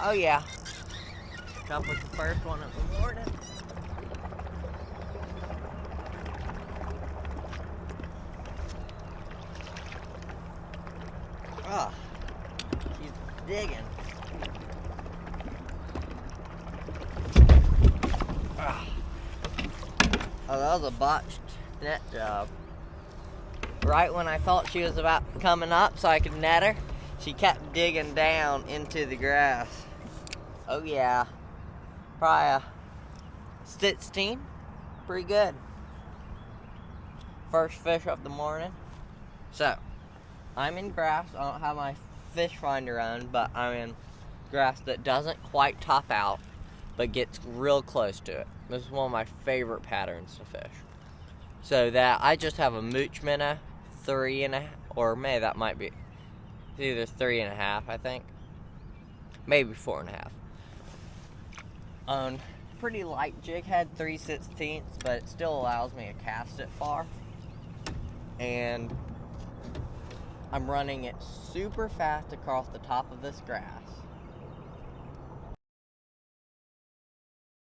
Oh yeah. Jump was the first one of the morning. Ah, she's digging. Ah. Oh, that was a botched net job. Right when I thought she was about coming up so I could net her, she kept digging down into the grass. Oh yeah, probably a 16, pretty good. First fish of the morning. So, I'm in grass. I don't have my fish finder on, but I'm in grass that doesn't quite top out, but gets real close to it. This is one of my favorite patterns to fish. So that I just have a mooch minnow, 3.5, or maybe that might be either 3.5, I think. Maybe 4.5. Pretty light jig head, 3/16, but it still allows me to cast it far. And I'm running it super fast across the top of this grass.